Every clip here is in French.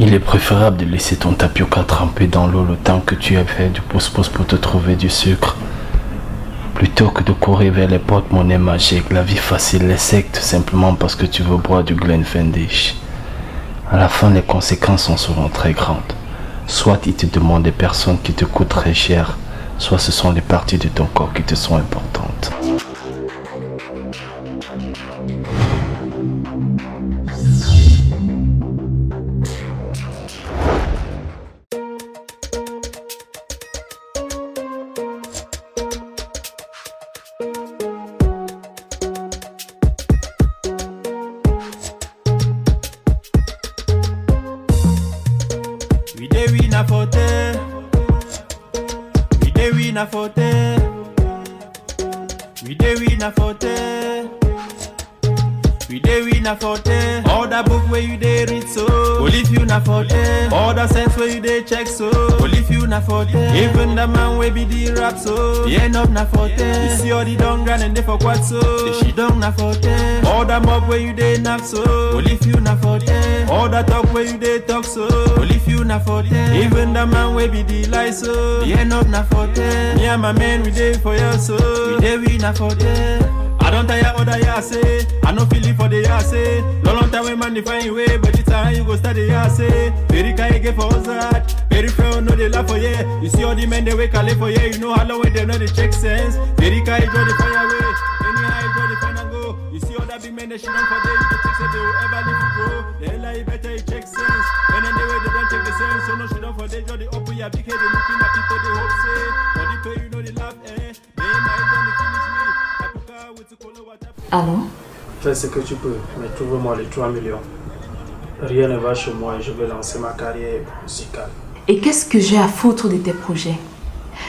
Il est préférable de laisser ton tapioca tremper dans l'eau le temps que tu as fait du pouce-pouce pour te trouver du sucre. Plutôt que de courir vers les porte-monnaies magiques, la vie facile, les sectes, simplement parce que tu veux boire du Glenfiddich. À la fin, les conséquences en seront très grandes. Soit il te demande des personnes qui te coûtent très cher, soit ce sont les parties de ton corps qui te sont importantes. All that book where you dey read so, well if you na for them. All that sense where you dey check so, well if you na for them. Even the man wey be the rap so, he end up na for them. You see all the dung grand and they for what so, the shit dung na for them. All that mob where you dey knock so, well if you na for them. All that talk where you dey talk so, well if you na for them. Even the man wey be the lie so, he end up na for them. Me and my man we dey for you so, we na for them. I don't tire other ya say, I no feel it for the ya say. Long time we man define way, but the time you go start the ya say. Very kind get for us that, very fair no they laugh for yeah. You see all the men they wake up for yeah, you know how long when they know the check sense. Very kind draw the fire away, anyhow you draw the fire and go. You see all that big men they shit on for them, the checks that they will ever live to grow. The hell I better you check sense. When in the way they don't check the sense, so no shit on for them, draw the up with your big head, they looking at people they hope say. For the pay you know they laugh eh, they might gonna finish me. Allô? Fais ce que tu peux, mais trouve-moi les 3 millions. Rien ne va chez moi et je vais lancer ma carrière musicale. Et qu'est-ce que j'ai à foutre de tes projets?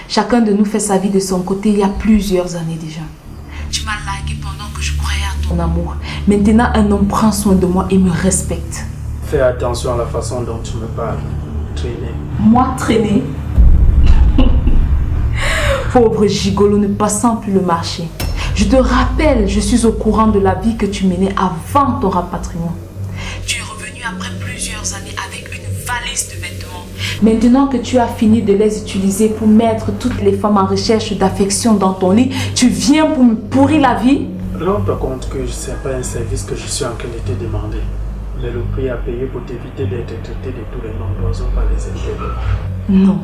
Chacun de nous fait sa vie de son côté il y a plusieurs années déjà. Tu m'as largué pendant que je croyais à ton amour. Maintenant, un homme prend soin de moi et me respecte. Fais attention à la façon dont tu me parles. Traîner. Moi, traîner? Pauvre gigolo ne passant plus le marché. Je te rappelle, je suis au courant de la vie que tu menais avant ton rapatriement. Tu es revenu après plusieurs années avec une valise de vêtements. Maintenant que tu as fini de les utiliser pour mettre toutes les femmes en recherche d'affection dans ton lit, tu viens pour me pourrir la vie? Rends-toi compte que ce n'est pas un service que je suis en train de te demander. Mais le prix à payer pour t'éviter d'être traité de tous les noms d'oiseaux par les intérêts. Non.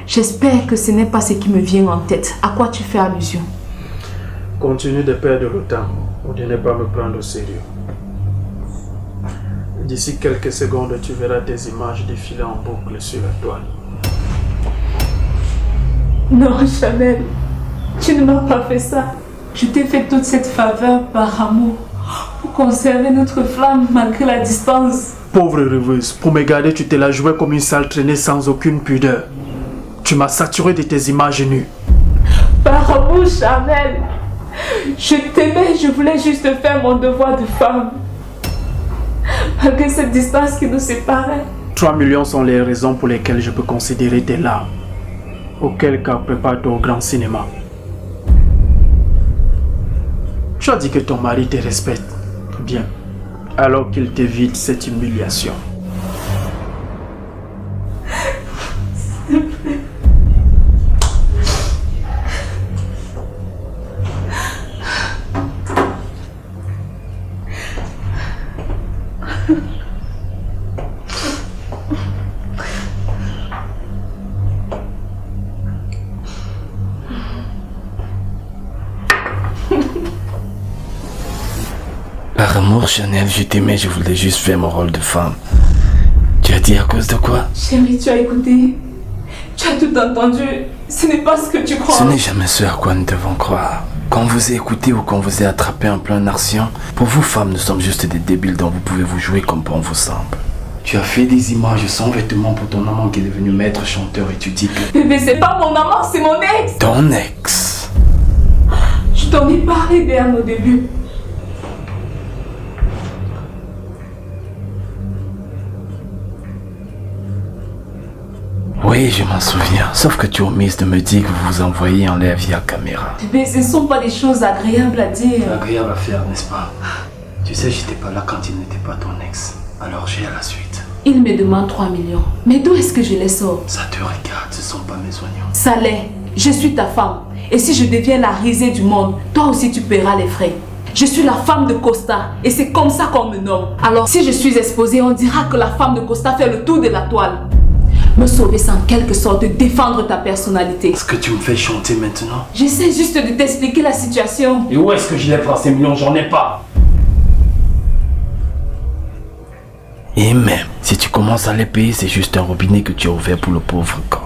J'espère que ce n'est pas ce qui me vient en tête. À quoi tu fais allusion? Continue de perdre le temps ou de ne pas me prendre au sérieux. D'ici quelques secondes, tu verras des images défiler en boucle sur la toile. Non, Chanel, tu ne m'as pas fait ça. Je t'ai fait toute cette faveur par amour pour conserver notre flamme malgré la distance. Pauvre rêveuse, pour me garder, tu te la jouais comme une sale traînée sans aucune pudeur. Tu m'as saturé de tes images nues. Par amour, Chanel. Je t'aimais, je voulais juste faire mon devoir de femme. Malgré cette distance qui nous séparait. 3 millions sont les raisons pour lesquelles je peux considérer tes larmes. Auquel cas, prépare-toi au grand cinéma. Tu as dit que ton mari te respecte. Bien. Alors qu'il t'évite cette humiliation. Par amour, Chanel, je t'aimais, je voulais juste faire mon rôle de femme. Tu as dit à cause de quoi? Chérie, tu as écouté. Tu as tout entendu. Ce n'est pas ce que tu crois. Ce n'est jamais ce à quoi nous devons croire. Quand on vous a écouté ou qu'on vous a attrapé en plein action, pour vous femmes, nous sommes juste des débiles dont vous pouvez vous jouer comme bon vous semble. Tu as fait des images sans vêtements pour ton amant qui est devenu maître chanteur et tu dis que... Bébé, c'est pas mon amant, c'est mon ex. Ton ex. Je t'en ai parlé bien au début. Oui, je m'en souviens. Sauf que tu omises de me dire que vous vous envoyez en l'air via caméra. Bébé, ce ne sont pas des choses agréables à dire. Agréable à faire, n'est-ce pas? Tu sais, j'étais pas là quand il n'était pas ton ex. Alors j'ai à la suite. Il me demande 3 millions. Mais d'où est-ce que je les sors? Ça te regarde, ce ne sont pas mes oignons. Ça l'est. Je suis ta femme. Et si je deviens la risée du monde, toi aussi tu paieras les frais. Je suis la femme de Costa et c'est comme ça qu'on me nomme. Alors si je suis exposée, on dira que la femme de Costa fait le tour de la toile. Me sauver, c'est en quelque sorte de défendre ta personnalité. Est-ce que tu me fais chanter maintenant? J'essaie juste de t'expliquer la situation. Et où est-ce que je les prends ces millions? J'en ai pas. Et même, si tu commences à les payer, c'est juste un robinet que tu as ouvert pour le pauvre camp.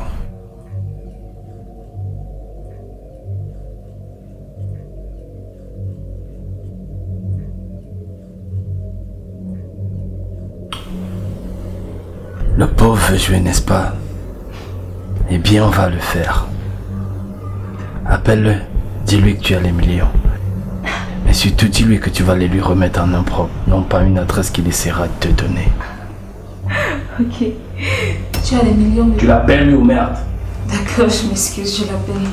Le pauvre veut jouer, n'est-ce pas? Eh bien, on va le faire. Appelle-le, dis-lui que tu as les millions. Mais surtout, dis-lui que tu vas les lui remettre en impropre, non pas une adresse qu'il essaiera de te donner. Ok. Tu as les millions de... Tu l'appelles lui ou merde? D'accord, je m'excuse, je l'appelle.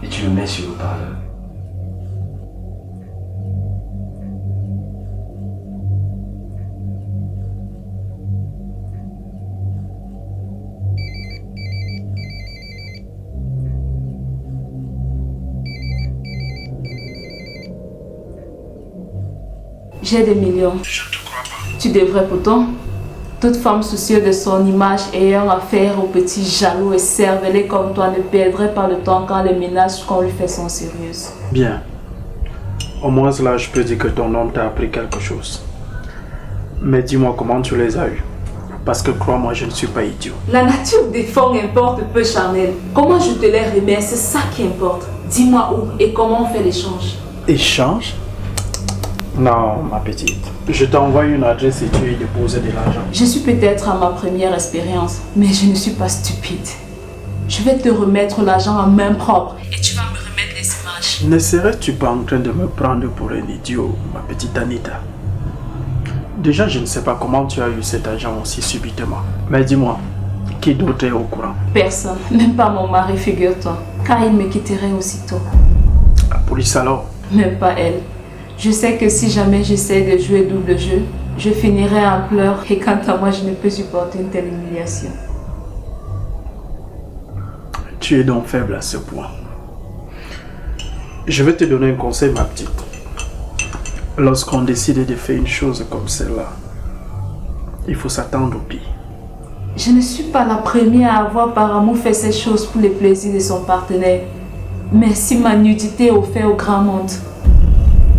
Et tu le mets sur le parleur. J'ai des millions. Je te crois pas. Tu devrais pourtant. Toute femme soucieuse de son image ayant affaire aux petits jaloux et cervelés comme toi ne perdrait pas le temps quand les ménages qu'on lui fait sont sérieuses. Bien. Au moins là, je peux dire que ton homme t'a appris quelque chose. Mais dis-moi comment tu les as eus. Parce que crois-moi, je ne suis pas idiot. La nature des fonds importe peu, Charnel. Comment je te les remets, c'est ça qui importe. Dis-moi où et comment on fait l'échange. Échange? Non, ma petite. Je t'envoie une adresse et tu y déposes de l'argent. Je suis peut-être à ma première expérience, mais je ne suis pas stupide. Je vais te remettre l'argent en main propre et tu vas me remettre les images. Ne serais-tu pas en train de me prendre pour un idiot, ma petite Anita? Déjà, je ne sais pas comment tu as eu cet argent aussi subitement. Mais dis-moi, qui d'autre est au courant? Personne, même pas mon mari, figure-toi, car il me quitterait aussitôt. La police alors? Même pas elle. Je sais que si jamais j'essaie de jouer double jeu, je finirai en pleurs et quant à moi, je ne peux supporter une telle humiliation. Tu es donc faible à ce point. Je vais te donner un conseil, ma petite. Lorsqu'on décide de faire une chose comme celle-là, il faut s'attendre au pire. Je ne suis pas la première à avoir par amour fait ces choses pour le plaisir de son partenaire. Mais si ma nudité est offerte au grand monde,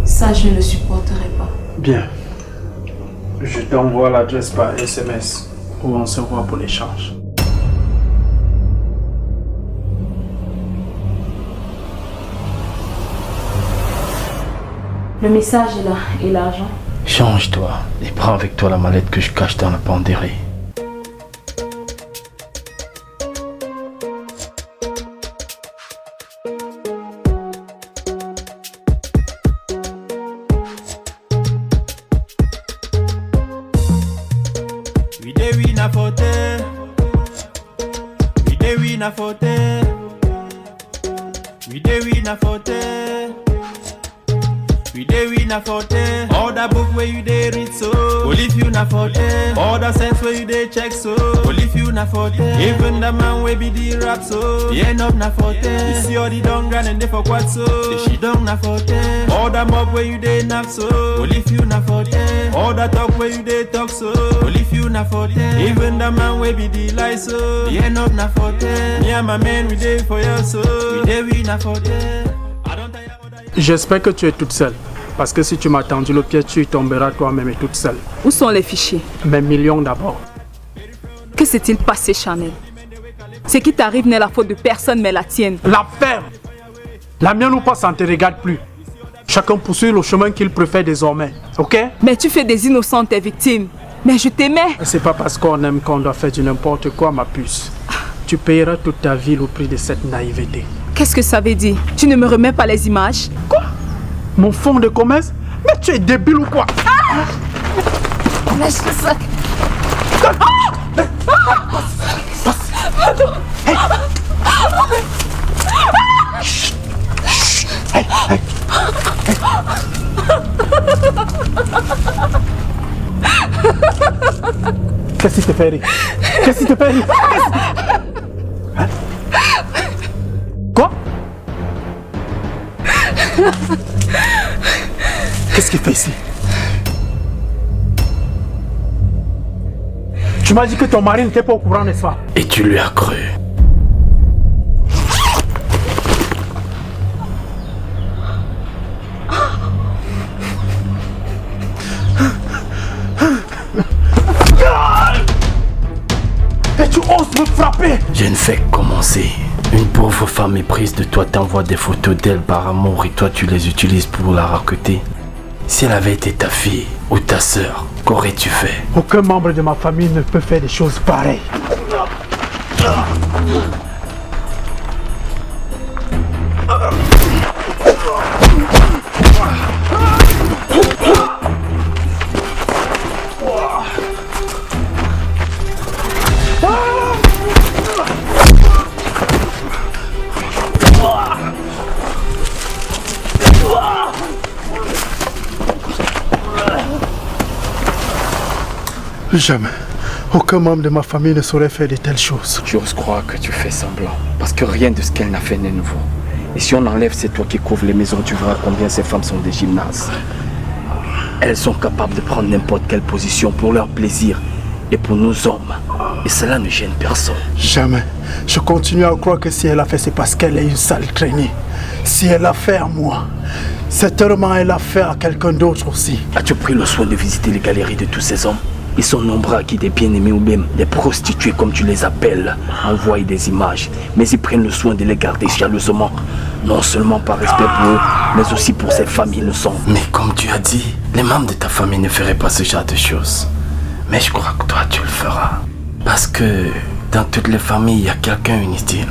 ça je ne supporterai pas. Bien. Je t'envoie l'adresse par SMS où on se voit pour l'échange. Le message est là et l'argent. Change-toi et prends avec toi la mallette que je cache dans la penderie. We dey win a forte. We dey win a forte. We dey win a forte. We dey win a forte. All that book where you dey read so. Only if you na forte. All that sense where you dey check so. Only if you na forte. Even the man wey be the rap so. The end up na forte. You see all the down grand and they for what so. The she down na forte. All that mob where you dey knock so. Only if you na forte. All that talk where you dey talk so. Only if you na forte. Even the man wey be the lie so. The end up na forte. Me and my man we dey for you so. We dey we na forte. I don't tire other. J'espère que tu es toute seule. Parce que si tu m'as tendu le pied, tu y tomberas toi-même et toute seule. Où sont les fichiers? Mes millions d'abord. Que s'est-il passé, Chanel? Ce qui t'arrive n'est la faute de personne, mais la tienne. La ferme! La mienne ou pas, ça ne te regarde plus. Chacun poursuit le chemin qu'il préfère désormais. Ok? Mais tu fais des innocentes tes victimes. Mais je t'aimais. C'est pas parce qu'on aime qu'on doit faire du n'importe quoi, ma puce. Tu payeras toute ta vie le prix de cette naïveté. Qu'est-ce que ça veut dire? Tu ne me remets pas les images? Quoi? Mon fonds de commerce? Mais tu es débile ou quoi? Lâche ça. Hey, hey. Hey. Qu'est-ce qui te fait rire? Qu'est-ce qui te fait rire? Hein? Quoi? Qu'est-ce qu'il fait ici? Tu m'as dit que ton mari n'était pas au courant, n'est-ce pas? Et tu lui as cru. Et tu oses me frapper? Je ne fais que commencer. Une pauvre femme éprise de toi t'envoie des photos d'elle par amour et toi tu les utilises pour la raqueter. Si elle avait été ta fille ou ta sœur, qu'aurais-tu fait? Aucun membre de ma famille ne peut faire des choses pareilles. Jamais. Aucun membre de ma famille ne saurait faire de telles choses. J'ose croire que tu fais semblant, parce que rien de ce qu'elle n'a fait n'est nouveau. Et si on enlève c'est toi qui couvres les maisons, tu verras combien ces femmes sont des gymnastes. Elles sont capables de prendre n'importe quelle position pour leur plaisir et pour nos hommes. Et cela ne gêne personne. Jamais. Je continue à croire que si elle a fait, c'est parce qu'elle est une sale traînée. Si elle a fait à moi, certainement elle a fait à quelqu'un d'autre aussi. As-tu pris le soin de visiter les galeries de tous ces hommes? Ils sont nombreux à qui des bien-aimés ou même des prostituées comme tu les appelles envoient des images, mais ils prennent le soin de les garder jalousement, non seulement par respect pour eux, mais aussi pour ces familles innocentes. Mais comme tu as dit, les membres de ta famille ne feraient pas ce genre de choses. Mais je crois que toi tu le feras. Parce que dans toutes les familles, il y a quelqu'un inutile.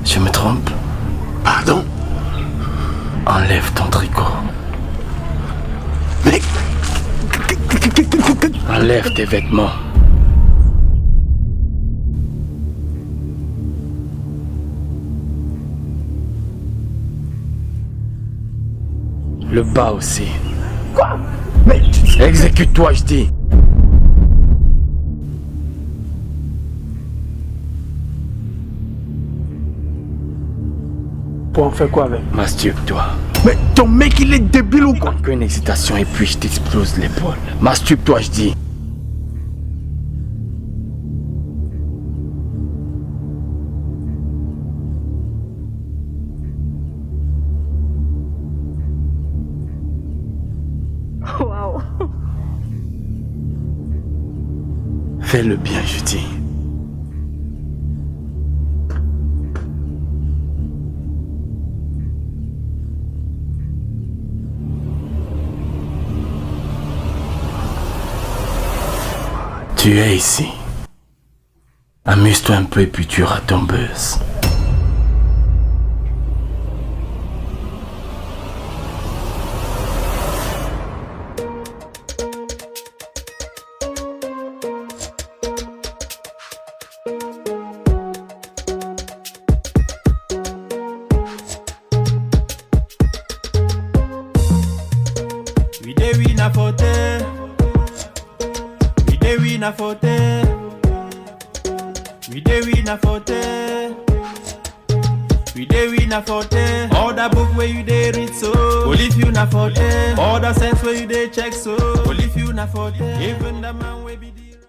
Je me trompe? Pardon? Enlève ton tricot. Mais... Enlève tes vêtements. Le bas aussi. Quoi? Mais... Exécute-toi, je dis. Pour en faire quoi avec? Masturbe-toi. Mais ton mec il est débile ou quoi? Encore une hésitation et puis je t'explose l'épaule. Masturbe-toi, je dis. Waouh. Fais-le bien, je dis. Tu es ici. Amuse-toi un peu et puis tu auras ton buzz. We dey win a forte. We dey win a forte. We dey win a forte. We dey win a forte. All that book where you dey read so. Only if you na forte. All that sense where you dey check so. Only if you na forte. Even the man wey be